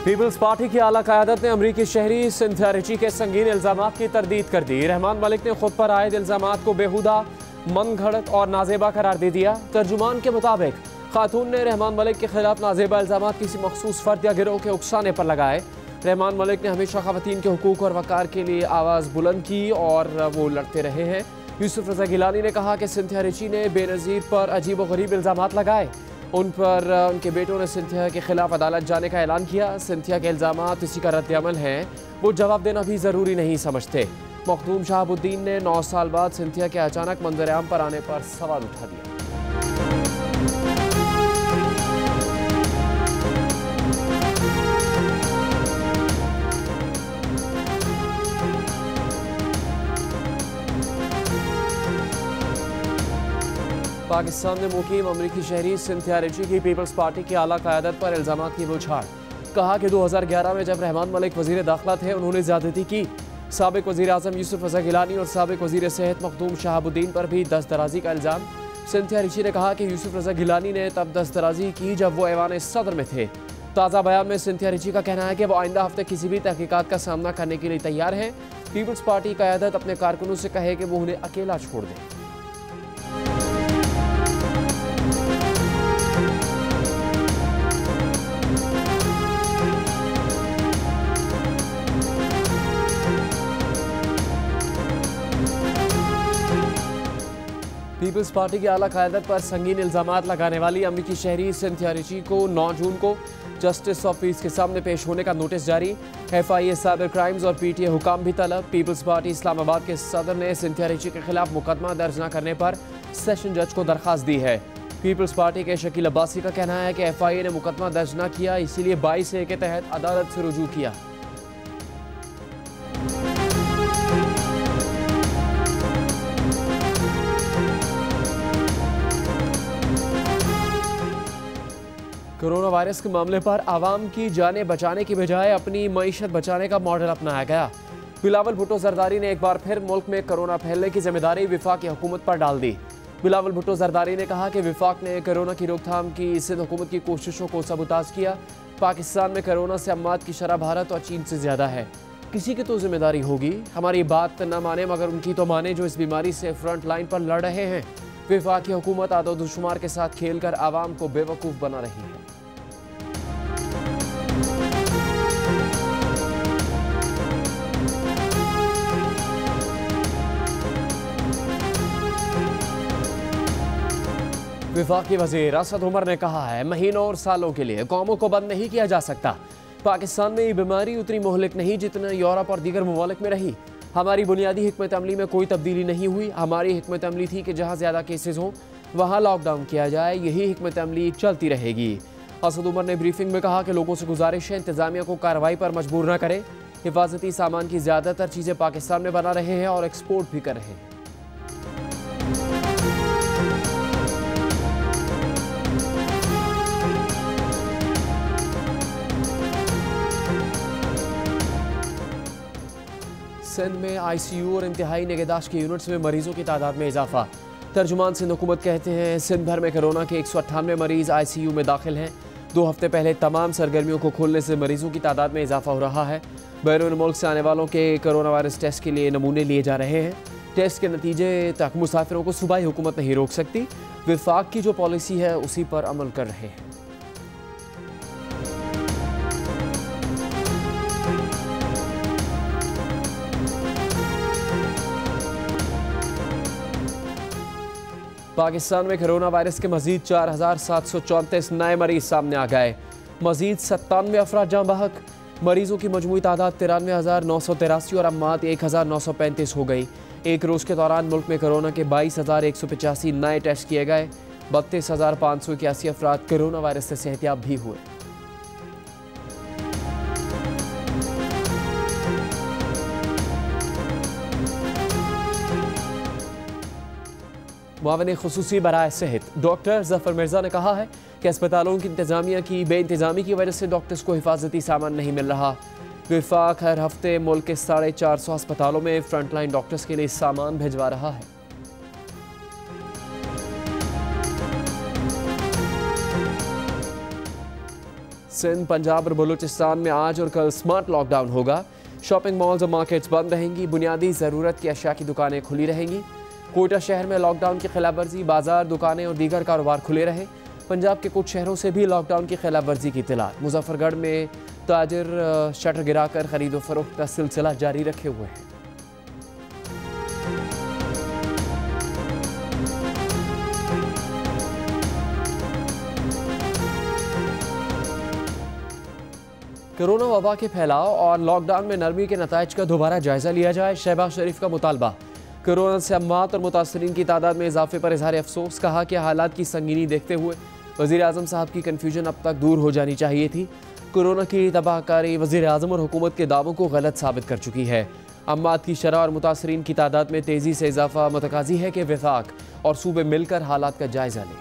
Peoples party की आला क़यादत ने अमरीकी शहरी सिंथिया रिची के संगीन इल्ज़ामात की तरदीद कर दी। रहमान मलिक ने खुद पर आयद इल्ज़ामात को बेहुदा, मनगढ़ंत और नाजेबा करार दे दिया। तर्जुमान के मुताबिक खातून ने रहमान मलिक के खिलाफ नाजेबा इल्ज़ामात किसी मखसूस फर्द या गिरोह के उकसाने पर लगाए। रहमान मलिक ने हमेशा ख़वातीन के हुकूक और वक़ार के लिए आवाज़ बुलंद की और वो लड़ते रहे हैं। यूसुफ रज़ा गिलानी ने कहा कि सिंथिया रिची ने बेनज़ीर पर अजीब व गरीब इल्ज़ामात लगाए। उन पर उनके बेटों ने सिंथिया के खिलाफ अदालत जाने का ऐलान किया। सिंथिया के इल्ज़ामात इसी का रद्द-ए-अमल हैं, वो जवाब देना भी ज़रूरी नहीं समझते। मखदूम शहाबुद्दीन ने 9 साल बाद सिंथिया के अचानक मंजर-ए-आम पर आने पर सवाल उठा दिया। पाकिस्तान में मुकीम अमरीकी शहरी सिंथिया रिची की पीपल्स पार्टी की आला क़यादत पर इल्ज़ामात की बौछार। कहा कि 2011 में जब रहमान मलिक वज़ीर दाखिला थे उन्होंने ज़्यादती की। साबिक़ वज़ीर आज़म यूसुफ रज़ा गिलानी और साबिक़ वज़ीर सेहत मखदूम शहाबुद्दीन पर भी दस्तदराजी का इल्ज़ाम। सिंथिया रिची ने कहा कि यूसुफ रज़ा गिलानी ने तब दस्तदराजी की जब वो ऐवान सदर में थे। ताज़ा बयान में सिंथिया रिची का कहना है कि वो आइंदा हफ्ते किसी भी तहकीकात का सामना करने के लिए तैयार हैं। पीपल्स पार्टी क़यादत अपने कारकुनों से कहे कि वो उन्हें अकेला छोड़ दें। पीपल्स पार्टी की आला क़यादत पर संगीन इल्ज़ामात लगाने वाली अमरीकी शहरी सिंथिया रिची को 9 जून को जस्टिस ऑफ पीस के सामने पेश होने का नोटिस जारी। FIA साइबर क्राइम्स और PTA हुकाम भी तलब। पीपल्स पार्टी इस्लामाबाद के सदर ने सिंथिया रिची के खिलाफ मुकदमा दर्ज न करने पर सेशन जज को दरख्वास्त दी है। पीपल्स पार्टी के शकील अब्बासी का कहना है कि FIA ने मुकदमा दर्ज न किया, इसीलिए 22A के तहत अदालत से रुजू किया। कोरोना वायरस के मामले पर आवाम की जानें बचाने की बजाय अपनी मईशत बचाने का मॉडल अपनाया गया। बिलावल भुट्टो जरदारी ने एक बार फिर मुल्क में कोरोना फैलने की जिम्मेदारी वफाकी हुकूमत पर डाल दी। बिलावल भुट्टो जरदारी ने कहा कि वफाक ने कोरोना की रोकथाम की सिंध हुकूमत की कोशिशों को सबूताज किया। पाकिस्तान में कोरोना से अम्मात की शरह भारत और चीन से ज़्यादा है। किसी की तो जिम्मेदारी होगी। हमारी बात न माने मगर उनकी तो माने जो इस बीमारी से फ्रंट लाइन पर लड़ रहे हैं। वफाकी हुकूमत आदो-शुमार के साथ खेलकर आवाम को बेवकूफ़ बना रही है। वफाकी वज़ीर असद उमर ने कहा है, महीनों और सालों के लिए कौमों को बंद नहीं किया जा सकता। पाकिस्तान में ये बीमारी उतनी मोहलिक नहीं जितना यूरोप और दीगर ममालिक में रही। हमारी बुनियादी हिकमत अमली में कोई तब्दीली नहीं हुई। हमारी हिकमत अमली थी कि जहाँ ज़्यादा केसेस हों वहाँ लॉकडाउन किया जाए। यही हिकमत अमली चलती रहेगी। असद उमर ने ब्रीफिंग में कहा कि लोगों से गुजारिश है इंतज़ामिया को कार्रवाई पर मजबूर न करें। हिफाजती सामान की ज़्यादातर चीज़ें पाकिस्तान में बना रहे हैं और एक्सपोर्ट भी कर रहे हैं। सिंध में ICU और इंतहाई निगहदाश्त के यूनिट्स में मरीजों की तादाद में इजाफा। तर्जुमान सिंध हुकूमत कहते हैं सिंध भर में कोरोना के 198 मरीज ICU में दाखिल हैं। 2 हफ्ते पहले तमाम सरगर्मियों को खोलने से मरीजों की तादाद में इजाफा हो रहा है। बैरून मुल्क से आने वालों के कोरोना वायरस टेस्ट के लिए नमूने लिए जा रहे हैं। टेस्ट के नतीजे तक मुसाफिरों को सूबाई हुकूमत नहीं रोक सकती। वफाक की जो पॉलिसी है उसी पर अमल कर रहे हैं। पाकिस्तान में कोरोना वायरस के मजीद 4734 नए मरीज सामने आ गए। मजीद 97 अफराद जाँ बहक। मरीजों की मजमूई तादाद 93,983 और अम्मात 1,935 हो गई। एक रोज़ के दौरान मुल्क में कोरोना के 22,185 नए टेस्ट किए गए। 32,581 अफराद कोरोना वायरस से सेहतियाब भी हुए। मुआविन खुसूसी बराए सेहत डॉक्टर जफर मिर्जा ने कहा है कि अस्पतालों की इंतजामिया की बेइंतजामी की वजह से डॉक्टर्स को हिफाजती सामान नहीं मिल रहा। वफाक हर हफ्ते मुल्क के 450 अस्पतालों में फ्रंटलाइन डॉक्टर्स के लिए सामान भिजवा रहा है। सिंध, पंजाब और बलूचिस्तान में आज और कल स्मार्ट लॉकडाउन होगा। शॉपिंग मॉल्स और मार्केट्स बंद रहेंगी। बुनियादी ज़रूरत की अशिया की दुकानें खुली रहेंगी। कोयटा शहर में लॉकडाउन की खिलाफवर्जी, बाजार, दुकानें और दीगर कारोबार खुले रहे। पंजाब के कुछ शहरों से भी लॉकडाउन की खिलाफवर्जी की इत्तला। मुजफ्फरगढ़ में ताजिर शटर गिराकर खरीद व फरोख्त का सिलसिला जारी रखे हुए हैं। कोरोना वबा के फैलाव और लॉकडाउन में नरमी के नताइज का दोबारा जायजा लिया जाए, शहबाज शरीफ का मुतालबा। कोरोना से अम्मात और मुतासरीन की तादाद में इजाफे पर इजहार अफसोस। कहा कि हालात की संगीनी देखते हुए वज़ीर आज़म साहब की कन्फ्यूजन अब तक दूर हो जानी चाहिए थी। कोरोना की तबाहकारी वज़ीर आज़म और हुकूमत के दावों को गलत साबित कर चुकी है। अम्मात की शरह और मुतासरीन की तादाद में तेज़ी से इजाफा मुतकाज़ी है कि वफाक और सूबे मिलकर हालात का जायजा लें।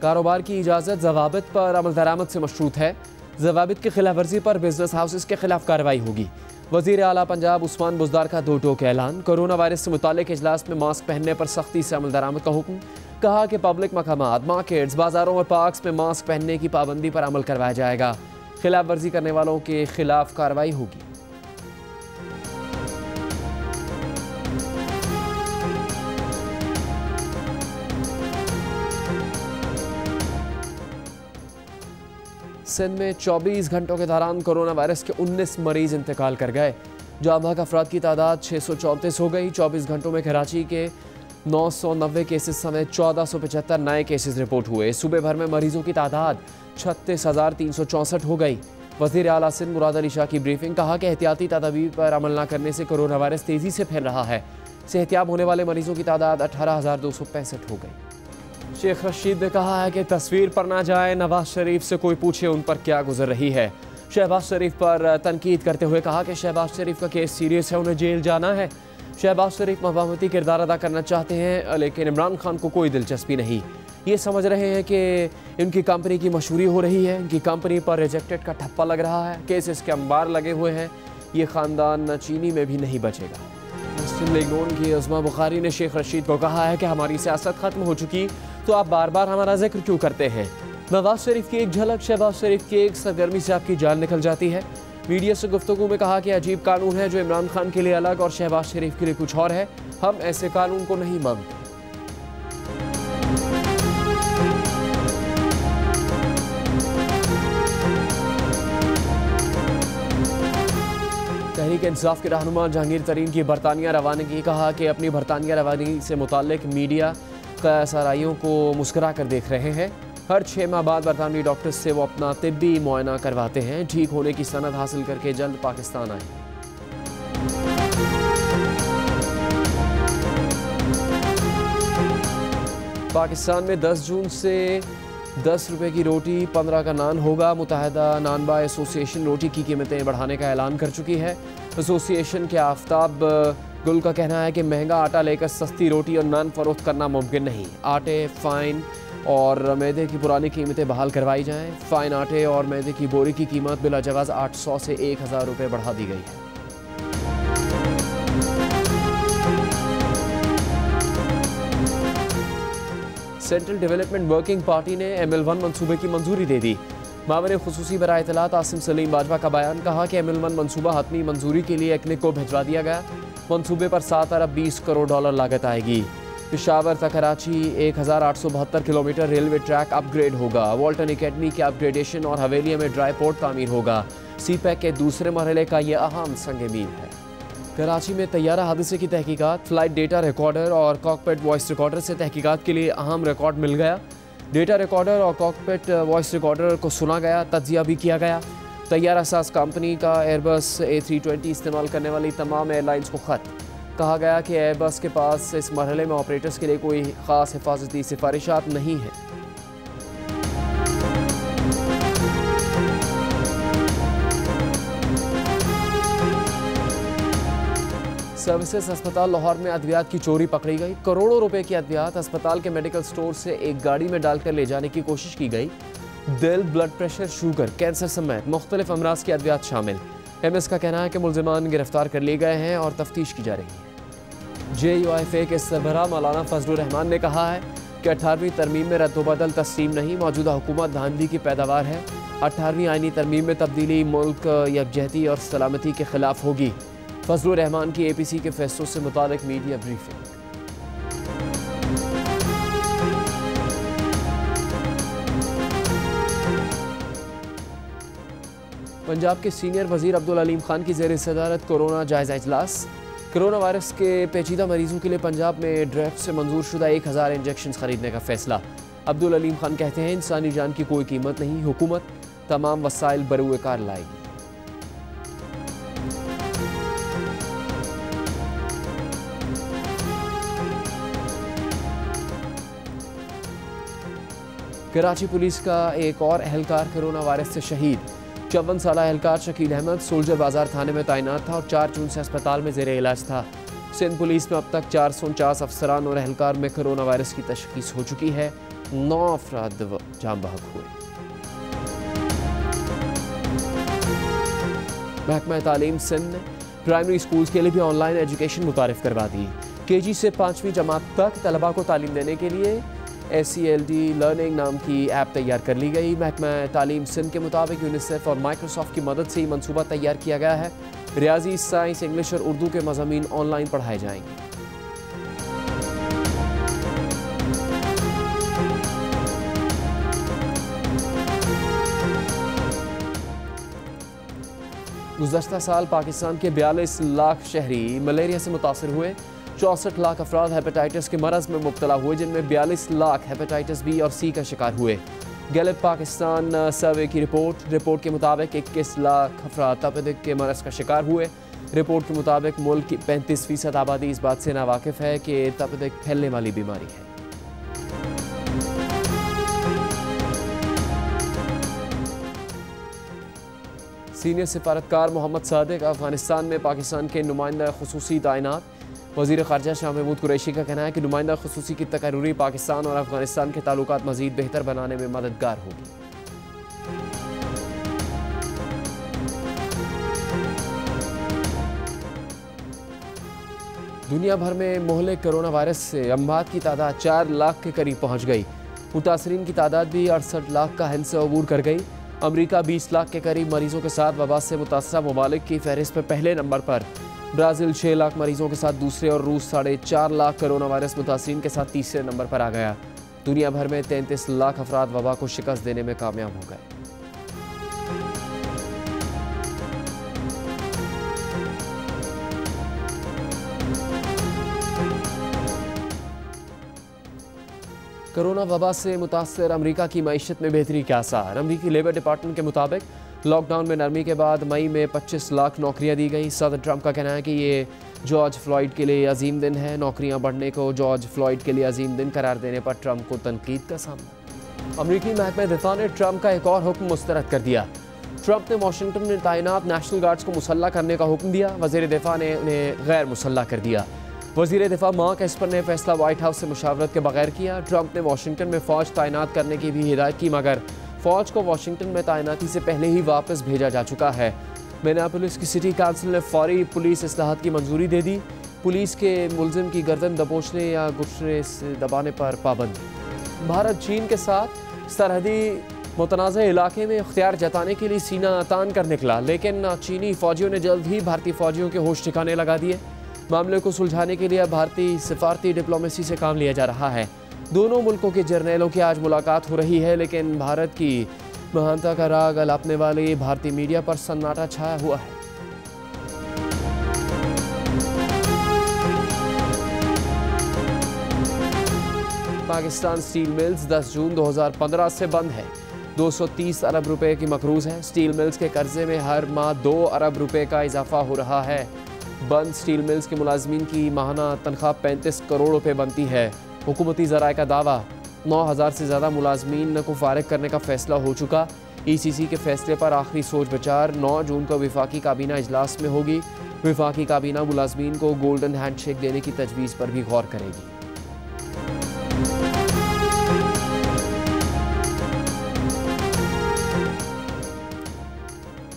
कारोबार की इजाज़त ज़वाबित पर अमल दरामद से मशरूत है। ज़वाबित की खिलाफ वर्जी पर बिजनेस हाउसेस के खिलाफ कार्रवाई होगी। वज़ीर आला पंजाब उस्मान बुज़दार का 2 टोक ऐलान। कोरोना वायरस से मुताल्लिक़ इजलास में मास्क पहनने पर सख्ती से अमल दरामद का हुक्म। कहा कि पब्लिक मकामात, मार्केट्स, बाजारों और पार्क्स में मास्क पहनने की पाबंदी पर अमल करवाया जाएगा। खिलाफ वर्जी करने वालों के खिलाफ कार्रवाई होगी। सिंध में 24 घंटों के दौरान कोरोना वायरस के 19 मरीज इंतकाल कर गए। जाँ बहक अफराद की तादाद 634 हो गई। 24 घंटों में कराची के 990 केसेस समेत 1475 नए केसेस रिपोर्ट हुए। सूबे भर में मरीजों की तादाद 36,364 हो गई। वज़ीर आला सिंध मुराद अली शाह की ब्रीफिंग। कहा कि एहतियाती तदाबीर पर अमल न करने से कोरोना वायरस तेज़ी से फैल रहा है। सेहतियाब होने वाले मरीजों की तादाद 18,265 हो गई। शेख रशीद ने कहा है कि तस्वीर पर ना जाए, नवाज शरीफ से कोई पूछे उन पर क्या गुजर रही है। शहबाज शरीफ पर तनकीद करते हुए कहा कि शहबाज शरीफ का केस सीरियस है, उन्हें जेल जाना है। शहबाज शरीफ मफामती किरदार अदा करना चाहते हैं, लेकिन इमरान खान को कोई दिलचस्पी नहीं। ये समझ रहे हैं कि इनकी कंपनी की मशहूरी हो रही है, इनकी कंपनी पर रिजेक्टेड का ठप्पा लग रहा है, केसेस के अंबार लगे हुए हैं। ये ख़ानदान चीनी में भी नहीं बचेगा। मुस्लिम लीग नून की उस्मा बुखारी ने शेख रशीद को कहा है कि हमारी सियासत ख़त्म हो चुकी तो आप बार बार हमारा जिक्र क्यों करते हैं। नवाज शरीफ की एक झलक, शहबाज शरीफ की एक सरगर्मी से आपकी जान निकल जाती है। मीडिया से गुफ्तगू में कहा कि अजीब कानून है जो इमरान खान के लिए अलग और शहबाज शरीफ के लिए कुछ और है। हम ऐसे कानून को नहीं मानते। तहरीक इंसाफ के रहनुमा जहांगीर तरीन की बरतानिया रवानगी। कहा कि अपनी बरतानिया रवानगी से मुताल्लिक मीडिया क़यासाराइयों को मुस्करा कर देख रहे हैं। हर 6 माह बाद बरतानवी डॉक्टर्स से वो अपना तिब्बी मुआयना करवाते हैं। ठीक होने की सनद हासिल करके जल्द पाकिस्तान आए। पाकिस्तान में 10 जून से 10 रुपये की रोटी 15 का नान होगा। मुत्तहिदा नानबा एसोसिएशन रोटी की कीमतें बढ़ाने का ऐलान कर चुकी है। एसोसिएशन के आफ्ताब गुल का कहना है कि महंगा आटा लेकर सस्ती रोटी और नान फरोख्त करना मुमकिन नहीं। आटे, फ़ाइन और मैदे की पुरानी कीमतें बहाल करवाई जाएं। फ़ाइन आटे और मैदे की बोरी की कीमत बिला जवाज़ 800 से 1000 रुपये बढ़ा दी गई है। सेंट्रल डेवलपमेंट वर्किंग पार्टी ने ML1 मंसूबे की मंजूरी दे दी। मामले खुसूसी बराए इत्तलात आसिम सलीम बाजवा का बयान। कहा कि ML1 मंसूबा हतमी मंजूरी के लिए एक्निक को भिजवा दिया गया। मंसूबे पर 7 अरब 20 करोड़ डॉलर लागत आएगी। पेशावर तक Karachi 1872 kilometre railway track upgrade होगा। वॉल्टन एकेडमी के अपग्रेडेशन और हवेलिया में ड्राई पोर्ट तामीर होगा। CPEC के दूसरे मरहले का यह अहम संग मील है। कराची में तैयारा हादसे की तहकीकात। फ्लाइट डेटा रिकॉर्डर और कॉकपिट वॉइस रिकॉर्डर से तहकीकात के लिए अहम रिकॉर्ड मिल गया। डेटा रिकॉर्डर और कॉकपिट वॉइस रिकॉर्डर को सुना गया, तज्जिया भी किया गया। तैयारा साज कंपनी का एयरबस A320 इस्तेमाल करने वाली तमाम एयरलाइंस को ख़त। कहा गया कि एयरबस के पास इस मरहले में ऑपरेटर्स के लिए कोई ख़ास हिफाजती सिफारिशात नहीं है। सर्विसेज अस्पताल लाहौर में अद्वियात की चोरी पकड़ी गई। करोड़ों रुपए की अद्वियात अस्पताल के मेडिकल स्टोर से एक गाड़ी में डालकर ले जाने की कोशिश की गई। दिल, ब्लड प्रेशर, शुगर, कैंसर समेत मुख्तलिफ अमराज की अद्वियात शामिल। MS का कहना है कि मुलजिमान गिरफ्तार कर लिए गए हैं और तफ्तीश की जा रही है। JUIFA के सरबराह मौलाना फजलुर रहमान ने कहा है कि 18वीं तरमीम में रद्दोबदल तस्लीम नहीं, मौजूदा हुकूमत धांधली की पैदावार है। 18वीं आईनी तरमीम में तब्दीली मुल्क यकजहती और सलामती के खिलाफ होगी। फजलुर रहमान की APC के फैसलों से मुतालिक मीडिया ब्रीफिंग। पंजाब के सीनियर वजीर अब्दुल अलीम खान की ज़ेर सदारत कोरोना जायजा इजलास। कोरोना वायरस के पेचीदा मरीजों के लिए पंजाब में ड्राफ्ट से मंजूर शुदा 1000 इंजेक्शन खरीदने का फैसला। अब्दुल अलीम खान कहते हैं इंसानी जान की कोई कीमत नहीं, हुकूमत तमाम वसाइल बरूए कार लाएगी। कराची पुलिस का एक और एहलकार कोरोना वायरस से शहीद। 54 साला एहलकार शकील अहमद सोल्जर बाजार थाने में तैनात था और 4 जून से अस्पताल में ज़ेरे इलाज था। सिंध पुलिस में अब तक 449 अफसरान और एहलकार में कोरोना वायरस की तशखीस हो चुकी है। 9 अफराद जान बहक हुए। महकमा तालीम सिंध ने प्राइमरी स्कूल्स के लिए भी ऑनलाइन एजुकेशन मुतारिफ करवा दी। KG से 5वीं जमात तक तलबा को तालीम देने के लिए SELD लर्निंग नाम की ऐप तैयार कर ली गई। महकमा तालीम सिंध के मुताबिक यूनिसेफ और माइक्रोसॉफ्ट की मदद से ही मनसूबा तैयार किया गया है। रियाजी, साइंस, इंग्लिश और उर्दू के मज़ामीन ऑनलाइन पढ़ाए जाएंगे। गुज़श्ता साल पाकिस्तान के 42 लाख शहरी मलेरिया से मुतासर हुए। 64 लाख अफराद हेपेटाइटिस के मरज़ में मुब्तला हुए, जिनमें 42 लाख हेपेटाइटिस B और C का शिकार हुए। गैलेप पाकिस्तान सर्वे की रिपोर्ट के मुताबिक 21 लाख अफराद तपेदिक के मरज़ का शिकार हुए। रिपोर्ट के मुताबिक मुल्क की 35% आबादी इस बात से नावाकिफ़ है कि तपेदिक फैलने वाली बीमारी है। सीनियर सिफारतकार मोहम्मद सादिक अफगानिस्तान में पाकिस्तान के नुमाइंदा खुसूसी तैनात। वज़ीर ख़ारजा शाह महमूद कुरैशी का कहना है कि नुमाइंदा खुसूसी की तकर्रुरी पाकिस्तान और अफगानिस्तान के ताल्लुकात मज़ीद बेहतर बनाने में मददगार होगी। दुनिया भर में मोहलिक कोरोना वायरस से अमवात की तादाद 4 लाख के करीब पहुँच गई। मुतासरीन की तादाद भी 68 लाख का हिंद से अबूर कर गई। अमरीका 20 लाख के करीब मरीजों के साथ वबा से मुतासरा ममालिक की फहरिस्त में पहले नंबर पर। ब्राज़ील 6 लाख मरीजों के साथ दूसरे और रूस 4.5 लाख कोरोना वायरस मुतासरीन के साथ तीसरे नंबर पर आ गया। दुनिया भर में 33 लाख अफराद वबा को शिकस्त देने में कामयाब हो गए। कोरोना वबा से मुतासर अमरीका की मईशत में बेहतरी के आसार। अमरीकी लेबर डिपार्टमेंट के मुताबिक लॉकडाउन में नरमी के बाद मई में 25 लाख नौकरियां दी गई। सदर ट्रंप का कहना है कि ये जॉर्ज फ्लॉयड के लिए अजीम दिन है। नौकरियां बढ़ने को जॉर्ज फ्लॉयड के लिए अजीम दिन करार देने पर ट्रंप को तनकीद का सामना। अमरीकी महकमा दिफा ने ट्रंप का एक और हुक्म मुस्तरद कर दिया। ट्रंप ने वाशिंगटन में तैनात नेशनल गार्ड्स को मुसल्ला करने का हुक्म दिया। वज़ीर दिफा ने उन्हें गैर मुसल्ला कर दिया। वज़ीर दिफा मार्क एस्पर ने फैसला व्हाइट हाउस से मुशावरत के बगैर किया। ट्रंप ने वाशिंगटन में फ़ौज तैनात करने की भी हिदायत की, मगर फ़ौज को वाशिंगटन में तैनाती से पहले ही वापस भेजा जा चुका है। मिनेपोलिस की सिटी काउंसिल ने फौरी पुलिस इस्लाहात की मंजूरी दे दी। पुलिस के मुलजिम की गर्दन दबोचने या घुटने से दबाने पर पाबंदी। भारत चीन के साथ सरहदी मुतनाज़ इलाके में इख्तियार जताने के लिए सीना तान कर निकला, लेकिन चीनी फ़ौजियों ने जल्द ही भारतीय फ़ौजियों के होश ठिकाने लगा दिए। मामले को सुलझाने के लिए भारतीय सिफारती डिप्लोमेसी से काम लिया जा रहा है। दोनों मुल्कों के जर्नैलों की आज मुलाकात हो रही है, लेकिन भारत की महानता का राग अलापने वाले भारतीय मीडिया पर सन्नाटा छाया हुआ है। पाकिस्तान स्टील मिल्स 10 जून 2015 से बंद है। 230 अरब रुपए की मकरूज़ है। स्टील मिल्स के कर्जे में हर माह 2 अरब रुपए का इजाफा हो रहा है। बंद स्टील मिल्स के मुलाजमीन की माहाना तनख्वाह 35 करोड़ रुपए बनती है। हुकूमती ज़राए का दावा 9000 से ज़्यादा मुलाजमीन को फारिग करने का फैसला हो चुका। ECC के फैसले पर आखिरी सोच विचार 9 जून को विफाकी काबीना इजलास में होगी। विफाकी काबीना मुलाजमीन को गोल्डन हैंडशेक देने की तजवीज़ पर भी गौर करेगी।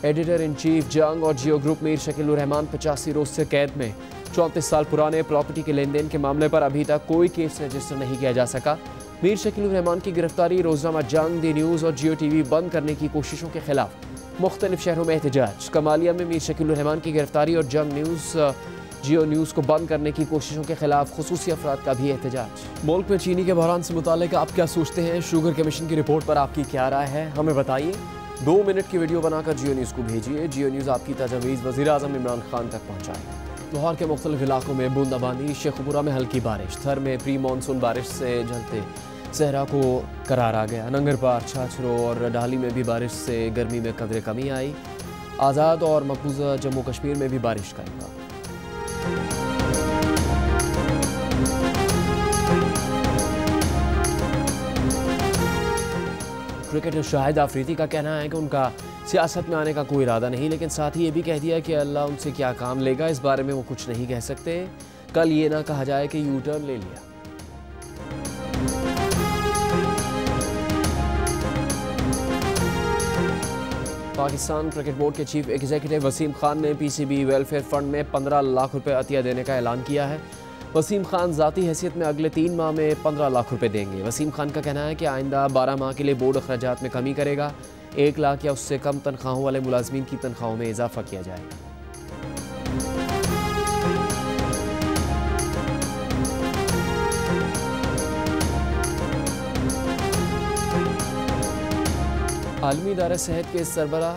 एडिटर इन चीफ जंग और जियो ग्रुप मीर शकील रहमान 85 रोज से कैद में। 34 साल पुराने प्रॉपर्टी के लेन देन के मामले पर अभी तक कोई केस रजिस्टर नहीं किया जा सका। मीर शकील रहमान की गिरफ्तारी, रोजनामा जंग, दी न्यूज़ और जियो टीवी बंद करने की कोशिशों के खिलाफ मुख्तलिफ शहरों में एहतजाज। कमालिया में मीर शकील रहमान की गिरफ्तारी और जंग न्यूज़ जियो न्यूज़ को बंद करने की कोशिशों के खिलाफ खुसूसी अफराद का भी एहतजाज। मुल्क में चीनी के बहरान से मुताल्लिक आप क्या सोचते हैं? शुगर कमीशन की रिपोर्ट पर आपकी क्या राय है, हमें बताइए। 2 मिनट की वीडियो बनाकर जियो न्यूज़ को भेजिए। जियो न्यूज़ आपकी तजवीज़ वज़ीर-ए-आज़म इमरान खान तक पहुँचाए। लाहौर के मुख्तलिफ इलाकों में बूंदाबांदी, शेखपुरा में हल्की बारिश, थर में प्री मानसून बारिश से झलते सहरा को करार आ गया। नंगरपार, छाछरो और डाली में भी बारिश से गर्मी में कदरे कमी आई। आज़ाद और मकबूजा जम्मू कश्मीर में भी बारिश का इम्कान। क्रिकेटर शाहिद आफरीदी का कहना है कि उनका सियासत में आने का कोई इरादा नहीं, लेकिन साथ ही ये भी कह दिया कि अल्लाह उनसे क्या काम लेगा, इस बारे में वो कुछ नहीं कह सकते। कल ये ना कहा जाए कि यू टर्न ले लिया। पाकिस्तान क्रिकेट बोर्ड के चीफ एग्जीक्यूटिव वसीम खान ने पीसीबी वेलफेयर फंड में 15 लाख रुपए अतिया देने का ऐलान किया है। वसीम खान ज़ाती हैसियत में अगले 3 माह में 15 लाख रुपए देंगे। वसीम खान का कहना है कि आइंदा 12 माह के लिए बोर्ड अखराजात में कमी करेगा। 1 लाख या उससे कम तनख्वाहों वाले मुलाजमीन की तनख्वाहों में इजाफा किया जाएगा। आलमी इदारा सेहत के सरबराह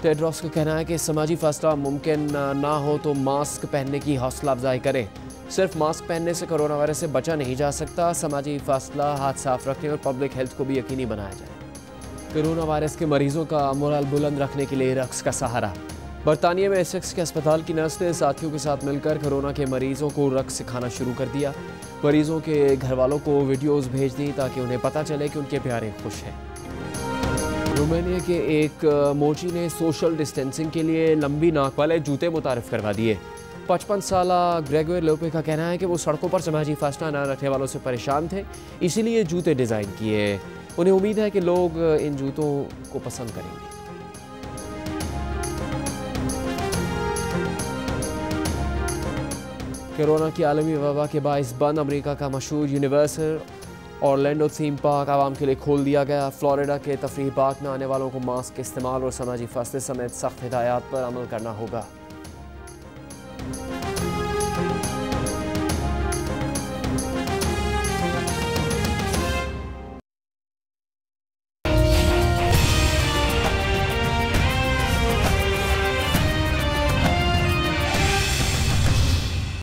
टेड्रोस का कहना है कि समाजी फासला मुमकिन ना हो तो मास्क पहनने की हौसला अफजाई करें। सिर्फ मास्क पहनने से कोरोना वायरस से बचा नहीं जा सकता। समाजी फासला, हाथ साफ रखने और पब्लिक हेल्थ को भी यकीनी बनाया जाए। कोरोना वायरस के मरीजों का मोरल बुलंद रखने के लिए रक्स का सहारा। बरतानिया में एसेक्स के अस्पताल की नर्स ने साथियों के साथ मिलकर कोरोना के मरीजों को रक्स सिखाना शुरू कर दिया। मरीजों के घर वालों को वीडियोज़ भेज दी ताकि उन्हें पता चले कि उनके प्यारे खुश हैं। रोमानिया के एक मोची ने सोशल डिस्टेंसिंग के लिए लंबी नाक वाले जूते मुतारिफ करवा दिए। 55 साल ग्रेगोर लोपे का कहना है कि वो सड़कों पर समाजी फासला न रखने वालों से परेशान थे, इसीलिए जूते डिज़ाइन किए। उन्हें उम्मीद है कि लोग इन जूतों को पसंद करेंगे। कोरोना की आलमी वबा के बाइस बंद अमेरिका का मशहूर यूनिवर्सल ऑरलैंडो थीम पार्क आवाम के लिए खोल दिया गया। फ्लोरिडा के तफरीह पार्क में आने वालों को मास्क के इस्तेमाल और समाजी फासले समेत सख्त हिदायत पर अमल करना होगा।